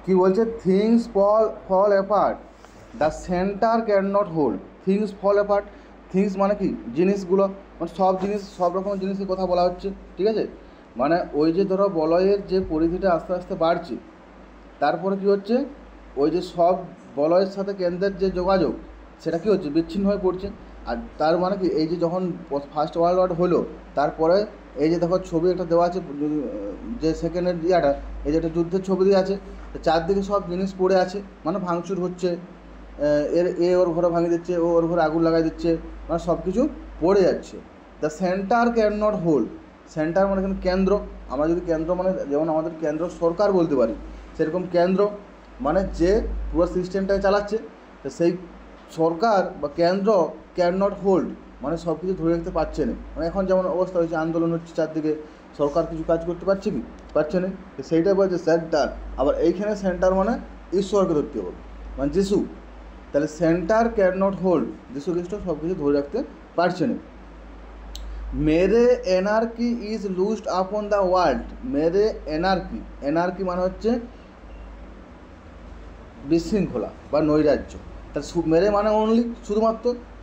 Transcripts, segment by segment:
কি বলছে, things fall apart, the centre can not hold. Things fall apart, things মানে কি, জিনিসগুলো, মানে সব জিনিস, সব রকম জিনিসের কথা বলা হচ্ছে, ঠিক আছে। মানে ওই যে ধরো বলয়ের যে পরিধিটা আস্তে আস্তে বাড়ছে, তারপরে কি হচ্ছে, ওই যে সব বলয়ের সাথে কেন্দ্রের যে যোগাযোগ, সেটা কি হচ্ছে, বিচ্ছিন্ন হয়ে পড়ছে। আর তার মানে কি, এই যে যখন ফার্স্ট ওয়ার্ল্ড ওয়ার হলো, তারপরে এই যে দেখো ছবি একটা দেওয়া আছে, যে সেকেন্ডের ইয়াটা, এই যে একটা যুদ্ধের ছবি দিয়ে আছে, চারদিকে সব জিনিস পড়ে আছে, মানে ভাঙচুর হচ্ছে, ওর ঘরে ভাঙিয়ে দিচ্ছে, ওর ঘরে আগুন লাগাই দিচ্ছে, মানে সব কিছু পড়ে যাচ্ছে। The centre can not hold, centre মানে এখানে কেন্দ্র, আমরা যদি কেন্দ্র মানে যেমন আমাদের কেন্দ্র সরকার বলতে পারি, সেরকম কেন্দ্র মানে যে পুরো সিস্টেমটাকে চালাচ্ছে, তো সেই সরকার বা কেন্দ্র ক্যান নট হোল্ড মানে সব কিছু ধরে রাখতে পারছে না। মানে এখন যেমন অবস্থা হয়েছে, আন্দোলন হচ্ছে চারদিকে, সরকার কিছু কাজ করতে পারছে কি, পারছে না, তো সেইটা বলছে সেন্টার। আবার এইখানে সেন্টার মানে ঈশ্বরকে ধরতে হবে, মানে যিশু, তাহলে সেন্টার ক্যান নট হোল্ড, যিশু খ্রিস্ট সব কিছু ধরে রাখতে পারছে না। মেরে anarchy is loosed upon the world, mere anarchy, anarchy মানে হচ্ছে বিশৃঙ্খলা বা নৈরাজ্য, তার মেরে মানে অনলি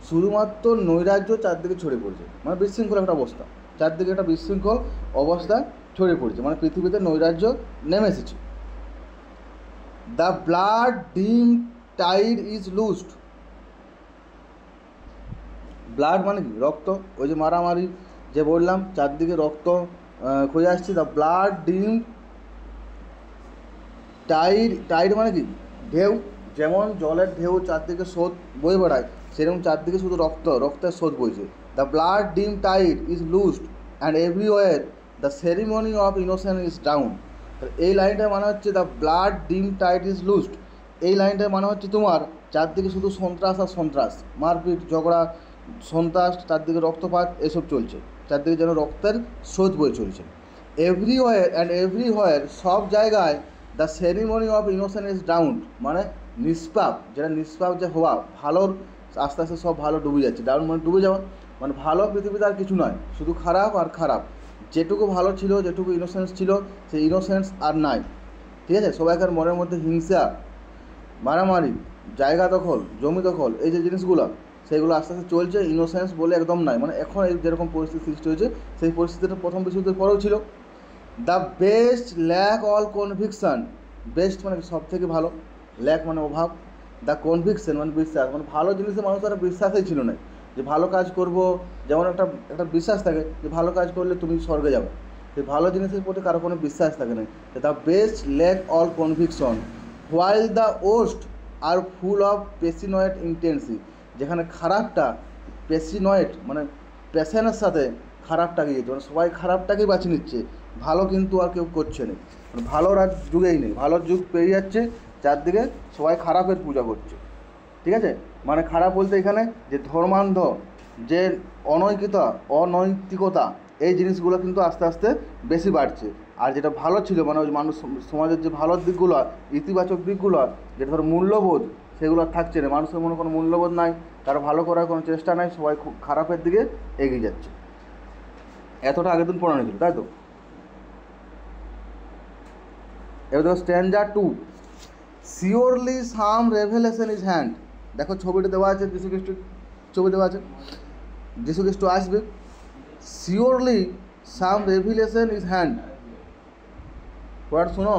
শুধুমাত্র নৈরাজ্য চারদিকে ছড়িয়ে পড়ছে, মানে বিশৃঙ্খল একটা অবস্থা, চারদিকে একটা বিশৃঙ্খল অবস্থা ছড়িয়ে পড়ছে, মানে পৃথিবীতে নৈরাজ্য নেমে এসেছে। The blood dim tide is লুজড, blood মানে কি, রক্ত, ওই যে মারামারি যে বললাম, চারদিকে রক্ত খুঁজে আসছে। The blood dim Tide, Tide মানে কি, ঢেউ, যেমন জলের ঢেউ চারদিকে স্রোত বয়ে বেড়ায়, সেরকম চারদিকে শুধু রক্তের স্রোত বইছে। The blood dim tide is loosed and everywhere the ceremony of innocence is down. এই লাইনটার মানে হচ্ছে the blood dim tide is loosed, এই লাইনটার মানে হচ্ছে তোমার চারদিকে শুধু সন্ত্রাস আর সন্ত্রাস, মারপিট ঝগড়া সন্ত্রাস, চারদিকে রক্তপাত এসব চলছে, চারদিকে যেন রক্তের স্রোত বয়ে চলছে। এভরিওয়ার সব জায়গায় the ceremony of innocence is down, মানে নিষ্পাপ, যেটা নিষ্পাপ যে হওয়া, ভালোর আস্তে আস্তে সব ভালো ডুবে যাচ্ছে, ডাউন মানে ডুবে যাওয়া, মানে ভালো পৃথিবীতে আর কিছু নয়, শুধু খারাপ আর খারাপ, যেটুকু ভালো ছিল, যেটুকু ইনোসেন্স ছিল, সেই ইনোসেন্স আর নাই, ঠিক আছে। সবাইকার মনের মধ্যে হিংসা, মারামারি, জায়গা দখল, জমি দখল, এই যে জিনিসগুলো, সেইগুলো আস্তে আস্তে চলছে, ইনোসেন্স বলে একদম নাই, মানে এখন এই যেরকম পরিস্থিতি সৃষ্টি হয়েছে, সেই পরিস্থিতিটা প্রথম বিশ্বযুদ্ধের পরেও ছিল। The best lack all conviction, best মানে সব থেকে ভালো, ল্যাক মানে অভাব, দ্য কনভিকশন মানে বিশ্বাস, মানে ভালো জিনিসে মানুষের বিশ্বাসই ছিল না, যে ভালো কাজ করব, যেমন একটা বিশ্বাস থাকে যে ভালো কাজ করলে তুমি স্বর্গে যাবে, সেই ভালো জিনিসের প্রতি কারো কোনো বিশ্বাস থাকে না। The best lack all conviction while the worst are full of passionate intensity, যেখানে খারাপটা পেসিনয়েড মানে প্যাশনের সাথে খারাপটা গিয়েছে, মানে সবাই খারাপটাকেই বাছে নিচ্ছে, ভালো কিন্তু আর কেউ করছে না, মানে ভালোর আর যুগেই নেই, ভালোর যুগ পেরিয়ে যাচ্ছে, চারদিকে সবাই খারাপের পূজা করছে, ঠিক আছে। মানে খারাপ বলতে এখানে যে ধর্মান্ধ, যে অনৈতিকতা, এই জিনিসগুলো কিন্তু আস্তে আস্তে বেশি বাড়ছে। আর যেটা ভালো ছিল, মানে ওই মানুষ সমাজের যে ভালো দিকগুলো, ইতিবাচক দিকগুলো, যেটা ধর মূল্যবোধ, সেগুলো আর থাকছে না, মানুষের মনে কোনো মূল্যবোধ নাই, কারো ভালো করার কোনো চেষ্টা নাই, সবাই খুব খারাপের দিকে এগিয়ে যাচ্ছে। এতটা আগের দিন পড়ানো ছিল, তাই তো। এবার দেখো স্ট্যান্ডার 2, surely some revelation is hand, দেখো ছবিটা দেওয়া আছে, যীশু খ্রিস্ট ছবি দেওয়া আছে, যীশু খ্রিস্ট আসবে, surely some revelation is hand, word শোনো,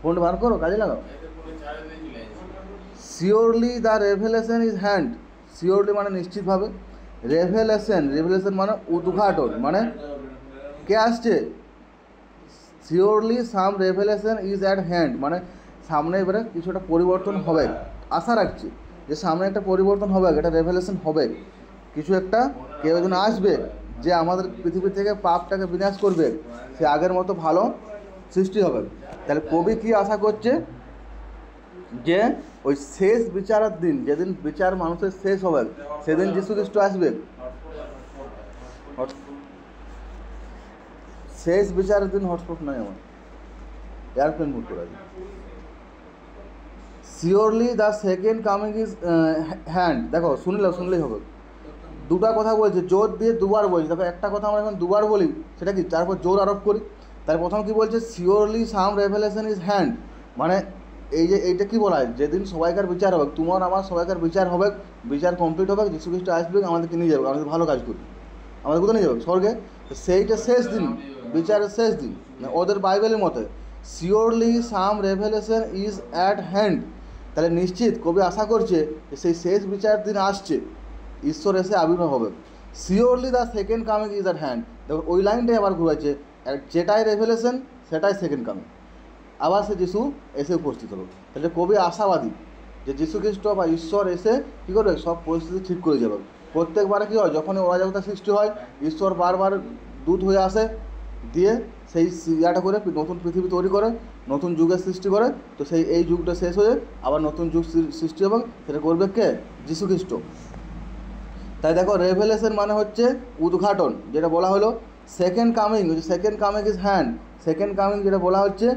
ফোনটা বার করো, কাজে লাগাও। Surely the revelation is hand, surely মানে নিশ্চিতভাবে, রেভেলেশন মানে উদ্ঘাটন, মানে কে আসছে, surely some revelation is at hand, মানে সামনে এবারে কিছু একটা পরিবর্তন হবে, আশা রাখছি যে সামনে একটা পরিবর্তন হবে, একটা রেভেলেশন হবে, কিছু একটা কেউ একজন আসবে যে আমাদের পৃথিবী থেকে পাপটাকে বিনাশ করবে, সে আগের মতো ভালো সৃষ্টি হবে। তাহলে কবি কী আশা করছে, যে ওই শেষ বিচারের দিন, যেদিন বিচার মানুষের শেষ হবে, সেদিন যীশু খ্রিস্ট আসবে, শেষ বিচারের দিন। হটস্পট নাই আমার, এয়ারপ্লেন মুড করা যায়। Surely the second coming is hand, দেখো শুনলেই হবে, দুটা কথা বলছে, জোর দিয়ে দুবার বলছে, দেখো একটা কথা আমরা এখন দুবার বলি, সেটা কি তারপর জোর আরোপ করি। তার প্রথম কি বলছে, surely some revelation is hand, মানে এই যে এইটা কি বলা হয়, যেদিন সবাইকার বিচার হবে, তোমার আমার সবাইকার বিচার হবে, বিচার কমপ্লিট হবে, যিশু খ্রিস্ট আসবে, আমাদেরকে নিয়ে যাবে, আমাদের ভালো কাজ করি, আমাদের কোথায় নিয়ে যাবে? স্বর্গে। তো সেইটা শেষ দিন, বিচারের শেষ দিন, ওদের বাইবেলের মতে surely some revelation is at hand. তাহলে নিশ্চিত কবি আশা করছে যে সেই শেষ বিচার দিন আসছে, ঈশ্বর এসে আবির্ভাব হবে। Surely the second coming is at hand. দেখো ওই লাইনটাই আবার ঘুরেছে, যেটাই রেভেলেশন সেটাই সেকেন্ড কামিং, আবার সে যিশু এসে উপস্থিত হলো। তাহলে কবি আশাবাদী যে যিশু খ্রিস্ট বা ঈশ্বর এসে কী করবে, সব পরিস্থিতি ঠিক করে যাবে। প্রত্যেকবারে কী হয়, যখনই অরাজকতা সৃষ্টি হয়, ঈশ্বর বারবার দূত হয়ে আসে, দিয়ে সেই ইয়াটা করে নতুন পৃথিবী তৈরি করে, নতুন যুগের সৃষ্টি করে। তো সেই এই যুগটা শেষ হয়ে আবার নতুন যুগ সৃষ্টি হবে, সেটা করবে কে? যিশু খ্রিস্ট। তাই দেখো রেভেলেশন মানে হচ্ছে উদ্ঘাটন, যেটা বলা হলো। Second coming, second coming is hand. Second coming যেটা বলা হচ্ছে,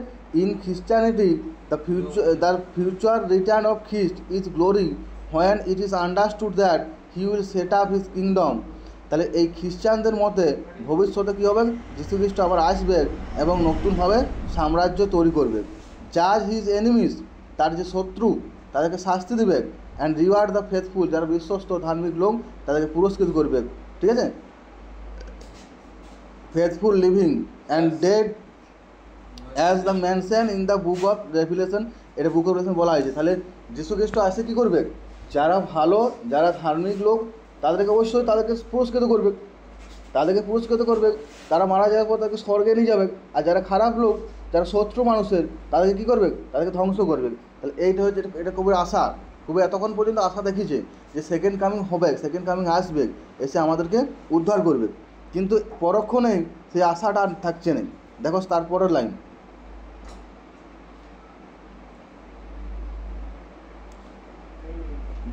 in খ্রিস্টানিটি the future return of Christ is glory when it is understood that he will set up his kingdom. তাহলে এই খ্রিস্টানদের মতে ভবিষ্যতে কী হবে, যিশু খ্রিস্ট আবার আসবে এবং নতুনভাবে সাম্রাজ্য তৈরি করবে। জাজ হিজ এনিমিস, তার যে শত্রু তাদেরকে শাস্তি দেবে। অ্যান্ড রিওয়ার্ড দ্য ফেথফুল, যারা বিশ্বস্ত ধার্মিক লোক তাদেরকে পুরস্কৃত করবে। ঠিক আছে, faithful living and dead as the mention in the book of Revelation. এটা বুক অফ রেভিলেশন বলা হয়েছে। তাহলে যিশু খ্রিস্ট আসে কী করবে, যারা ভালো, যারা ধার্মিক লোক তাদেরকে অবশ্যই তাদেরকে পুরস্কৃত করবে, তাদেরকে পুরস্কৃত করবে। তারা মারা যাওয়ার পর তাদেরকে স্বর্গে নিয়ে যাবে। আর যারা খারাপ লোক, যারা শত্রু মানুষের, তাদেরকে কী করবে, তাদেরকে ধ্বংস করবে। তাহলে এইটা হচ্ছে, এটা কবির আশা। কবি এতক্ষণ পর্যন্ত আশা দেখিয়েছে যে সেকেন্ড কামিং হবে, সেকেন্ড কামিং আসবে, এসে আমাদেরকে উদ্ধার করবে। কিন্তু পরক্ষণেই সেই আশাটা আর থাকছে না। দেখো তারপরের লাইন,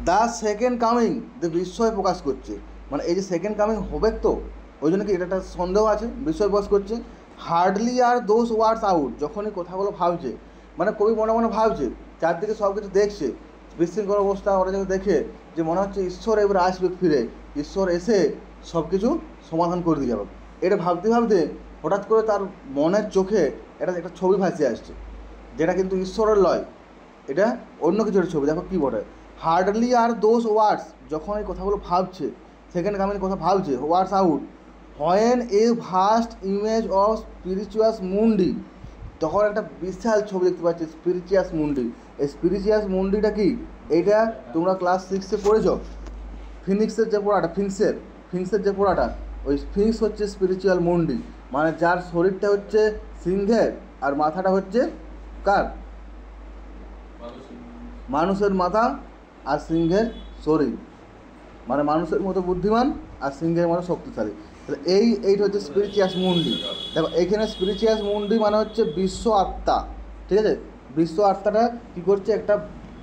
দ্য সেকেন্ড কামিং, যে বিস্ময় প্রকাশ করছে, মানে এই যে সেকেন্ড কামিং হবে, তো ওই জন্য কি এটা একটা সন্দেহ আছে, বিস্ময় প্রকাশ করছে। Hardly are those words out, যখনই কথাগুলো ভাবছে, মানে কবি মনে মনে ভাবছে, চারদিকে সব কিছু দেখছে, বিশৃঙ্খল অবস্থা ওরা যখন দেখে, যে মনে হচ্ছে ঈশ্বর এবার আসবে ফিরে, ঈশ্বর এসে সব কিছু সমাধান করে দিয়ে যাবে। এটা ভাবতে ভাবতে হঠাৎ করে তার মনের চোখে এটা একটা ছবি ভাসিয়ে আসছে, যেটা কিন্তু ঈশ্বরের লয়, এটা অন্য কিছু একটা ছবি। দেখো কী বলে, হার্ডলি আর দোজ ওয়ার্ডস, যখন এই কথাগুলো ভাবছে, সেকেন্ড কামিং কথা ভাবছে, words out, when a vast image of spiritus mundi, তখন একটা বিশাল ছবি দেখতে পাচ্ছি, স্পিরিচুয়াস মুন্ডি। এই স্পিরিচুয়াস মুন্ডিটা কি, এইটা তোমরা ক্লাস 6-এ পড়েছ, ফিনিক্সের যে পড়াটা, ফিংসের যে পড়াটা, ওই ফিংস হচ্ছে স্পিরিচুয়াল মুন্ডি, মানে যার শরীরটা হচ্ছে সিংহের আর মাথাটা হচ্ছে কার, মানুষের মাথা আর সিংহের শরীর, মানে মানুষের মতো বুদ্ধিমান আর সিংহের মতো শক্তিশালী। তাহলে এইটা হচ্ছে স্পিরিচুয়াস মুন্ডি। দেখো এইখানে স্পিরিচুয়াস মুন্ডি মানে হচ্ছে বিশ্ব আত্মা। ঠিক আছে, বিশ্ব আত্মাটা কী করছে, একটা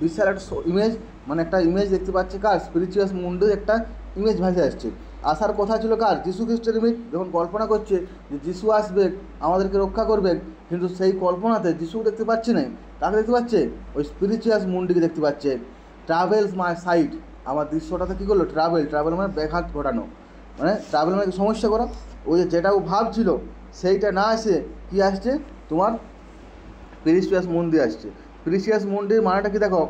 বিশাল একটা ইমেজ, মানে একটা ইমেজ দেখতে পাচ্ছে কার, স্পিরিচুয়াস মুন্ডির একটা ইমেজ ভেসে আসছে। আসার কথা ছিল কার, যিশু খ্রিস্টের ইমেজ। যখন কল্পনা করছে যে যিশু আসবে, আমাদেরকে রক্ষা করবে, কিন্তু সেই কল্পনাতে যিশু দেখতে পাচ্ছে না, কাকে দেখতে পাচ্ছে, ওই স্পিরিচুয়াস মুন্ডিকে দেখতে পাচ্ছে। ট্রাভেলস মাই সাইট, আমার দৃশ্যটাতে কী করলো, ট্রাভেল মানে ব্যাঘাত ঘটানো, মানে ট্রাভেল মানে সমস্যা করা। ওই যেটা ও ভাবছিল সেইটা না এসে কী আসছে, তোমার প্রিসিয়াস মুন্ডি আসছে। প্রিসিয়াস মুন্ডির মানেটা কি দেখো,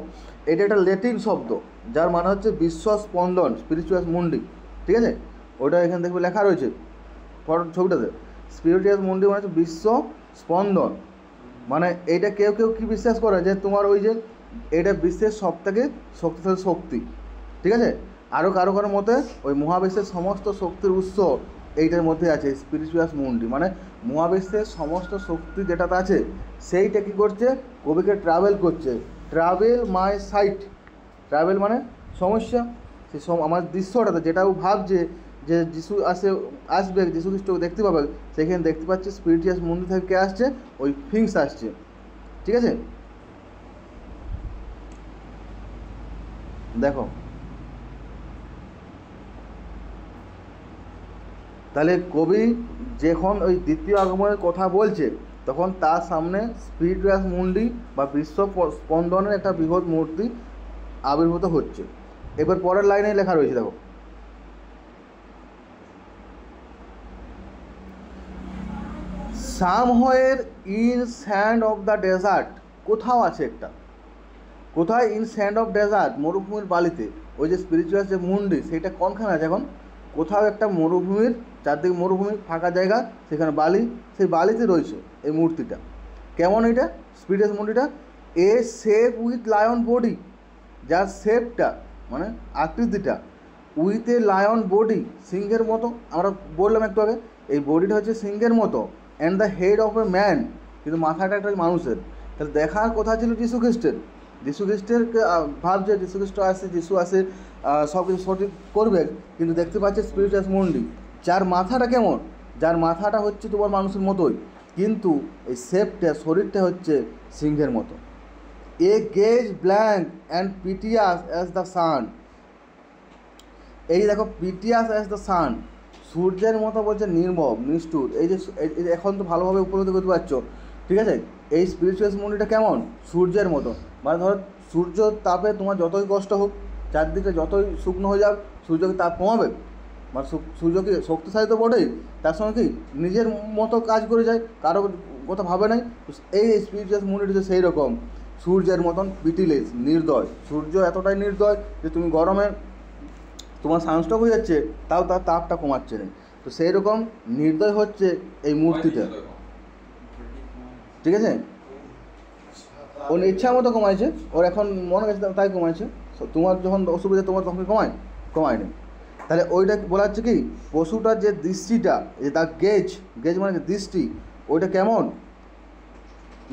এটা একটা ল্যাটিন শব্দ, যার মানে হচ্ছে বিশ্ব স্পন্দন, স্পিরিচুয়াস মুন্ডি। ঠিক আছে, ওটা এখানে দেখবে লেখা রয়েছে ছবিটাতে, স্পিরিচুয়াস মুন্ডি মানে হচ্ছে বিশ্ব স্পন্দন। মানে এইটা কেউ কেউ কী বিশ্বাস করে, যে তোমার ওই যে এটা বিশ্বের সবথেকে শক্তিশালী শক্তি। ঠিক আছে, আরও কারো কারো মতে ওই মহাবিশ্বের সমস্ত শক্তির উৎস এইটার মধ্যে আছে, স্পিরিচুয়াস মুন্ডি, মানে মহাবিশ্বের সমস্ত শক্তি যেটাতে আছে সেইটা কী করছে, কবিকে ট্রাভেল করছে। ট্রাভেল মাই সাইট, ট্রাভেল মানে সমস্যা, সেই আমার দৃশ্যটাতে যেটা ও ভাবছে যে যিশু আসবে, যিশু খ্রিস্টকে দেখতে পাবে, সেখানে দেখতে পাচ্ছে স্পিরিচুয়াস মুন্ডি থেকে কে আসছে, ওই ফিংস আসছে। ঠিক আছে, দেখো তাহলে কবি যখন ওই দ্বিতীয় আগমনের কথা বলছে, তখন তার সামনে স্পিরিচুয়াস মুন্ডি বা বিশ্ব স্পন্দনের একটা বৃহৎ মূর্তি আবির্ভূত হচ্ছে। এবার পরের লাইনে লেখা রয়েছে, দেখো, somewhere in sand of the desert, কোথাও আছে একটা, কোথায়? ইন স্যান্ড অফ ডেজার্ট, মরুভূমির বালিতে। ওই যে স্পিরিচুয়াল যে মুন্ডি সেইটা কোনখানে আছে এখন? কোথাও একটা মরুভূমির, চারদিকে মরুভূমি, ফাঁকা জায়গা, সেখানে বালি, সেই বালিতে রয়েছে এই মূর্তিটা। কেমন এটা স্পিরিচুয়াল মুন্ডিটা? A shape with lion body, যার শেপটা মানে আকৃতিটা উইথ এ লায়ন বডি, সিংহের মতো। আমরা বললাম একটু আগে এই বডিটা হচ্ছে সিংহের মতো। And the head of a man, কিন্তু মাথাটা একটা মানুষের। তাহলে দেখার কথা ছিল যিশু খ্রিস্টের। যিশু খ্রিস্টের ভাবছে যিশু খ্রিস্ট আসে, যিশু আসে সব কিছু সঠিক করবে, কিন্তু দেখতে পাচ্ছে স্পিরিচুয়াল মুন্ডি, যার মাথাটা কেমন? যার মাথাটা হচ্ছে তোমার মানুষের মতোই, কিন্তু এই শেপটা, শরীরটা হচ্ছে সিংহের মতো। A gaze blank and pitiless as the sun, এই দেখো পিটিয়াস অ্যাজ দ্য সান, সূর্যের মতো বলছে, নির্মম নিষ্ঠুর। এই যে এখন তো ভালোভাবে উপলব্ধি করতে পারছো, ঠিক আছে? এই স্পিরিচুয়াল মুন্ডিটা কেমন? সূর্যের মতো। মানে ধরো সূর্য তাপে তোমার যতই কষ্ট হোক, চারদিকে যতই শুকনো হয়ে যাক, সূর্যকে তাপ কমাবে? মানে সূর্য কি শক্তিশালী তো বটেই, তার সঙ্গে কি নিজের মতো কাজ করে যায়, কারো কথা ভাবে নাই। এই স্পিরিচুয়াল মুন্ডিটা সেই রকম, সূর্যের মতন পিটিলেস, নির্দয়। সূর্য এতটাই নির্দয় যে তুমি গরমে তোমার সানস্ট্রোক হয়ে যাচ্ছে, তাও তার তাপটা কমাচ্ছে না। তো সেই রকম নির্দয় হচ্ছে এই মূর্তিটা, ঠিক আছে? ওর ইচ্ছা মতো কমাইছে, ওর এখন মনে গেছে তাই কমাইছে। তোমার যখন অসুবিধা তোমার তখন কমায়নি। তাহলে ওইটা বলা হচ্ছে কি, পশুটার যে দৃষ্টিটা, যে তার গেজ, গেজ মানে দৃষ্টি, ওইটা কেমন?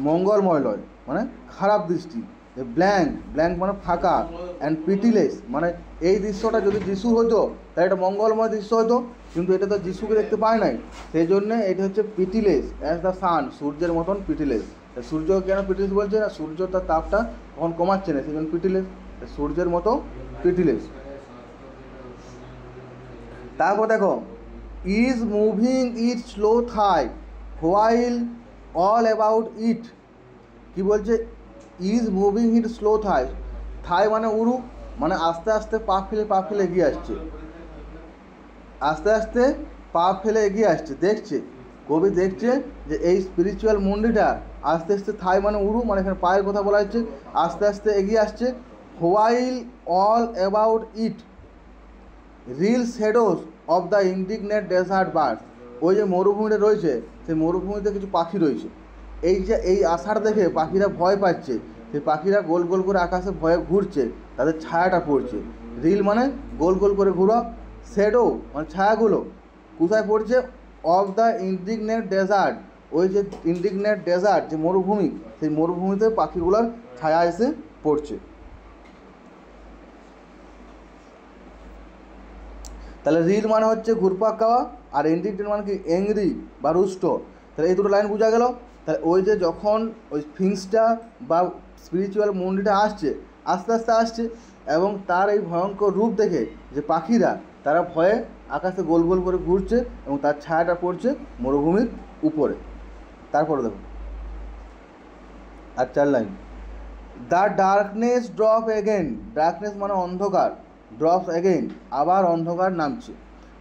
মঙ্গলময় নয়, মানে খারাপ দৃষ্টি। ব্ল্যাঙ্ক, ব্ল্যাঙ্ক মানে ফাঁকা, অ্যান্ড পিটিলেস মানে এই দৃশ্যটা যদি যিশু হতো তাহলে এটা মঙ্গলময় দৃশ্য হতো, কিন্তু এটা তো যিশুকে দেখতে পায় নাই, সেই জন্যে এটা হচ্ছে পিটিলেস অ্যাজ দ্য সান, সূর্যের মতন পিটিলেস। সূর্য কেন পিটিলেস বলছে? না, সূর্য তার তাপটা তখন কমাচ্ছে না, সেই জন্য পিটিলেস, সূর্যের মতো পিটিলেস। তারপর দেখো, is moving it slow Thai while all about ইট, কি বলছে? ইজ মুভিং ইট স্লো থাই, থাই মানে উরু, মানে আস্তে আস্তে পা ফেলে এগিয়ে আসছে, আস্তে আস্তে পা ফেলে এগিয়ে আসছে। দেখছে, কবি দেখছে যে এই স্পিরিচুয়াল মুন্ডিটা আস্তে আস্তে, থাই মানে উরু, মানে এখানে পায়ের কথা বলা হচ্ছে, আস্তে আস্তে এগিয়ে আসছে। While all about it reel shadows of the indignant desert birds, ওই যে মরুভূমিটা রয়েছে, সেই মরুভূমিতে কিছু পাখি রয়েছে। এই যে এই আষাঢ় দেখে পাখিরা ভয় পাচ্ছে, সেই পাখিরা গোল গোল করে আকাশে ভয়ে ঘুরছে, তাদের ছায়াটা পড়ছে। রিল মানে গোল গোল করে ঘুরো, শ্যাডো মানে ছায়াগুলো কোথায় পড়ছে? অফ দ্য ইন্ডিগনেট ডেজার্ট, ওই যে ইন্ডিগনেট ডেজার্ট যে মরুভূমি, সেই মরুভূমিতে পাখিগুলোর ছায়া এসে পড়ছে। তাহলে রিল মানে হচ্ছে ঘুরপাক খাওয়া, আর ইন্ডিগনেট মানে কি এংরি বা রুষ্ট। তাহলে এই দুটো লাইন বোঝা গেল। তাহলে ওই যে যখন ওই ফিংসটা বা স্পিরিচুয়াল মুন্ডিটা আসছে, আস্তে আস্তে আসছে, এবং তার এই ভয়ঙ্কর রূপ দেখে যে পাখিরা তারা ভয়ে আকাশে গোল গোল করে ঘুরছে, এবং তার ছায়াটা পড়ছে মরুভূমির উপরে। তারপরে দেখো আর 4 line, the darkness drop again, darkness মানে অন্ধকার, ড্রপস এগেইন আবার অন্ধকার নামছে।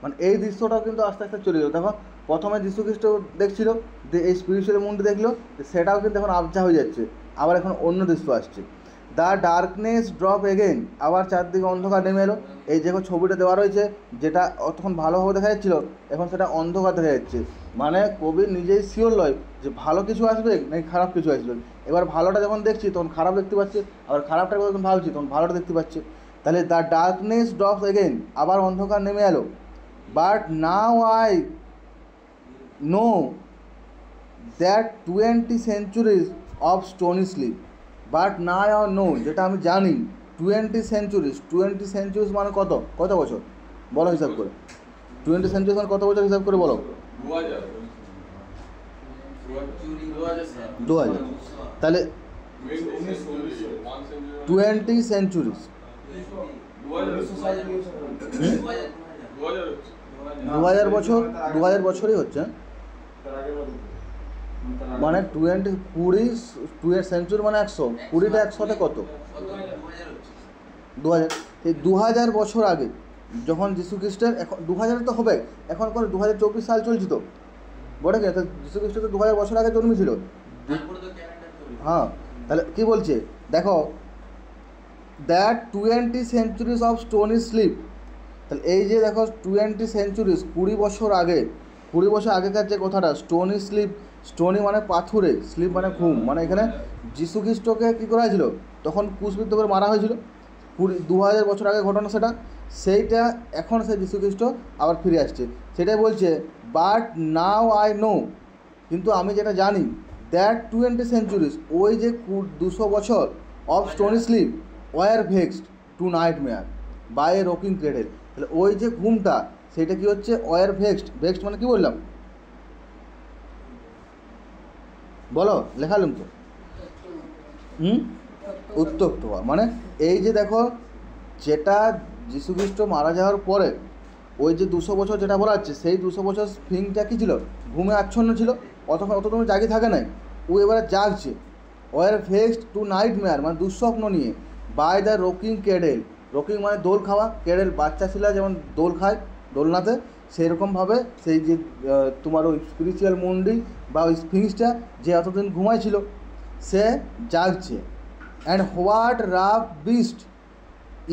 মানে এই দৃশ্যটাও কিন্তু আস্তে আস্তে চলে গেল। দেখো প্রথমে যীশু খ্রিস্ট দেখছিল, যে এই স্পিরিচুয়াল মুন্ডি দেখলো, সেটাও কিন্তু এখন আবঝা হয়ে যাচ্ছে, আবার এখন অন্য দৃশ্য আসছে। দ্য ডার্কনেস ড্রপ এগেইন, আবার চারদিকে অন্ধকার নেমে এলো। এই যে ছবিটা দেওয়া রয়েছে, যেটা তখন ভালোভাবে দেখা যাচ্ছিল, এখন সেটা অন্ধকার দেখা যাচ্ছে। মানে কবি নিজেই শিওর লয় যে ভালো কিছু আসবে নাকি খারাপ কিছু আসবে। এবার ভালোটা যখন দেখছি তখন খারাপ দেখতে পাচ্ছে, আবার খারাপটা যখন ভাবছি তখন ভালোটা দেখতে পাচ্ছে। তাহলে দ্য ডার্কনেস ড্রপস এগেইন, আবার অন্ধকার নেমে এলো। But now I know that 20 centuries of stony sleep, but now I know, যেটা আমি জানি, 20 centuries, 20 centuries মানে কত কত বছর বলো হিসাব করে? 20 centuries মানে কত বছর হিসাব করে বলো? 2000। তাহলে 20 centuries, 2000 বছর, 2000 বছরই হচ্ছে। মানে 20 সেঞ্চুরি মানে 100, 20টা 100তে কত? 2000। সেই 2000 বছর আগে যখন যীশু খ্রিস্টের, এখন 2000 তো হবে, এখন করে 2024 সাল চলছে তো বটে কি? তো যীশু খ্রিস্ট তো 2000 বছর আগে জন্মেছিল। হ্যাঁ, তাহলে কী বলছে দেখো, that 20 centuries of stony sleep. তাহলে এই যে দেখো 20 centuries, 20 বছর আগে, 20 বছর আগেকার যে কথাটা স্টোনি স্লিপ, স্টোনি মানে পাথুরে, স্লিপ মানে ঘুম, মানে এখানে যীশু খ্রিস্টকে কী করা হয়েছিল তখন ক্রুশবিদ্ধ করে মারা হয়েছিল 2000 বছর আগে ঘটনা সেটা, সেইটা এখন সেই যীশু খ্রিস্ট আবার ফিরে আসছে, সেটাই বলছে। বাট নাও আই নো, কিন্তু আমি যেটা জানি, দ্যাট 20 centuries, ওই যে 200 বছর of stony sleep were vexed to nightmare by a rocking cradle. তাহলে ওই যে ঘুমটা সেটা কি হচ্ছে ওয়ার ভেক্সড, ভেক্সড মানে কি বললাম বলো, লেখালাম তো, উত্তপ্ত হওয়া, মানে এই যে দেখো যেটা যীশুখ্রিস্ট মারা যাওয়ার পরে ওই যে 200 বছর যেটা বলা হচ্ছে, সেই 200 বছর স্প্রিংটা কী ছিল, ঘুমে আচ্ছন্ন ছিল, অত তুমি জাগি থাকে নাই, ও এবারে জাগছে। Were vexed to nightmare মানে দুঃস্বপ্ন নিয়ে, by the rocking cradle, rocking মানে দোল খাওয়া, ক্রেডেল বাচ্চা ছিল যেমন দোল খায় দোলনাতে, সেইরকমভাবে সেই যে তোমার ওই স্পিরিচুয়াল মন্ডি বা ওই স্ফিংসটা যে এতদিন ঘুমাইছিল সে জাগছে। And what rough beast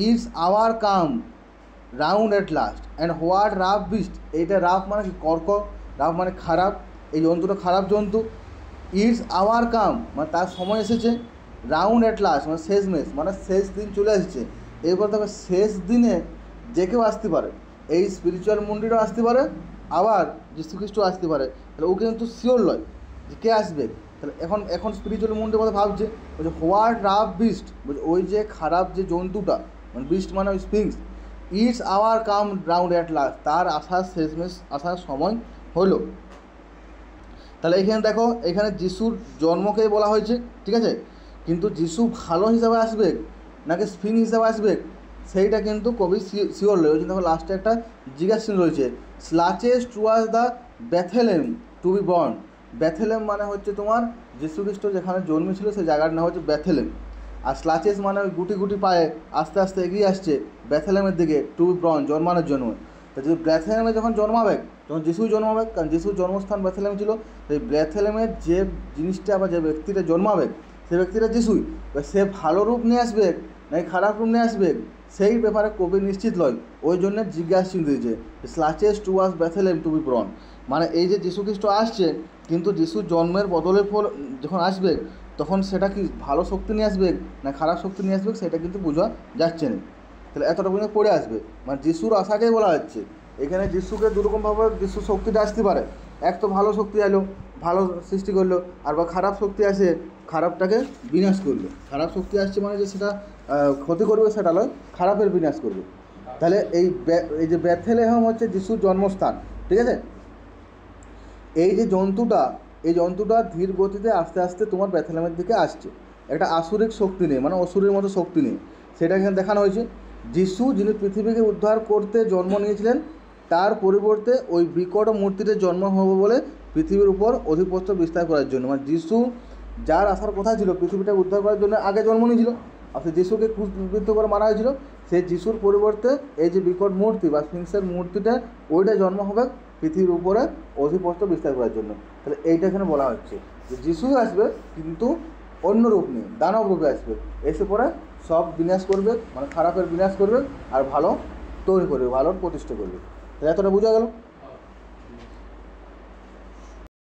its hour come round at last. And what rough beast, এইটা রাফ মানে কি কর্ক, রাফ মানে খারাপ, এই জন্তুটা খারাপ জন্তু। ইটস আওয়ার কাম মানে তার সময় এসেছে, রাউন্ড এট লাস্ট মানে শেষমেশ, মানে শেষ দিন চলে এসেছে। এরপর তবে শেষ দিনে যে কেউ আসতে পারে, এই স্পিরিচুয়াল মন্দিরও আসতে পারে, আবার যীশুখ্রিস্ট আসতে পারে। তাহলে ও কিন্তু শিওর লয় যে কে আসবে। তাহলে এখন স্পিরিচুয়াল মন্দিরের কথা ভাবছে, বলছে হোয়াট রাফ বিস্ট, বলছে ওই যে খারাপ যে জন্তুটা, মানে বিস্ট মানে ওই sphinx, its hour come round at last, তার আসার শেষমেশ আসার সময় হলো। তাহলে এখানে দেখো, এখানে যিশুর জন্মকেই বলা হয়েছে, ঠিক আছে, কিন্তু যিশু ভালো হিসাবে আসবে নাকি স্ফিং হিসাবে আসবে সেইটা কিন্তু কবি শিওর রয়েছে। ওই জন্য দেখো লাস্টে একটা জিজ্ঞাসা রয়েছে, slouches towards the Bethlehem to be born. Bethlehem মানে হচ্ছে তোমার যীশুখ্রিস্ট যেখানে জন্মেছিল সেই জায়গার নাম হচ্ছে বেথেলেম, আর স্লাচেস মানে ওই গুটি গুটি পায়ে আস্তে আস্তে এগিয়ে আসছে বেথেলেমের দিকে, টু বি বর্ন জন্মানোর জন্য। তো যদি বেথেলেমে যখন জন্মাবে, যখন যিশুই জন্মাবে, কারণ যিশুর জন্মস্থান বেথেলেম ছিল, সেই বেথেলেমের যে জিনিসটা বা যে ব্যক্তিটা জন্মাবে সেই ব্যক্তিটা যিশুই, সে ভালো রূপ নিয়ে আসবে নাকি খারাপ রূপ নিয়ে আসবে সেই ব্যাপারে কবি নিশ্চিত লয়, ওই জন্য জিজ্ঞাসা চিহ্ন দিয়েছে স্লাচেস টুয়ার্ডস বেথেলেম টু বি বর্ন। মানে এই যে যীশুখ্রিস্ট আসছে, কিন্তু যিশুর জন্মের বদলের ফল যখন আসবে তখন সেটা কি ভালো শক্তি নিয়ে আসবে না খারাপ শক্তি নিয়ে আসবে সেটা কিন্তু বোঝা যাচ্ছে না। তাহলে এতটা পর্যন্ত পড়ে আসবে, মানে যিশুর আশাকেই বলা হচ্ছে। এখানে যিশুকে দুরকমভাবে যিশুর শক্তিটা আসতে পারে, এক তো ভালো শক্তি এলো, ভালো সৃষ্টি করলো, আর বা খারাপ শক্তি আসে, খারাপটাকে বিনাশ করলো। খারাপ শক্তি আসছে মানে যে সেটা ক্ষতি করবে সেটা নয়, খারাপের বিনাশ করবে। তাহলে এই যে বেথেলেহেম হচ্ছে যিশুর জন্মস্থান, ঠিক আছে। এই যে জন্তুটা, এই জন্তুটা ধীর গতিতে আস্তে আস্তে তোমার বেথেলেমের দিকে আসছে, একটা আসুরিক শক্তি নেই, মানে অসুরের মতো শক্তি নেই, সেটা এখানে দেখানো হয়েছে। যিশু যিনি পৃথিবীকে উদ্ধার করতে জন্ম নিয়েছিলেন, তার পরিবর্তে ওই বিকট মূর্তিটির জন্ম হবে বলে পৃথিবীর উপর আধিপত্য বিস্তার করার জন্য। মানে যিশু যার আসার কথা ছিল পৃথিবীটাকে উদ্ধার করার জন্য আগে জন্ম নিয়েছিল, আর সেই যিশুকে ক্রুশবিদ্ধ করে মারা হয়েছিল, সেই যিশুর পরিবর্তে এই যে বিকট মূর্তি বা স্ফিংসের মূর্তিটা, ওইটা জন্ম হবে পৃথিবীর উপরে আধিপত্য বিস্তার করার জন্য। তাহলে এইটা এখানে বলা হচ্ছে যে যিশুই আসবে কিন্তু অন্য রূপ নিয়ে, দানব রূপে আসবে, এসে পরে সব বিনাশ করবে, মানে খারাপের বিনাশ করবে আর ভালো তৈরি করবে, ভালোর প্রতিষ্ঠা করবে। তাহলে এতটা বোঝা গেল।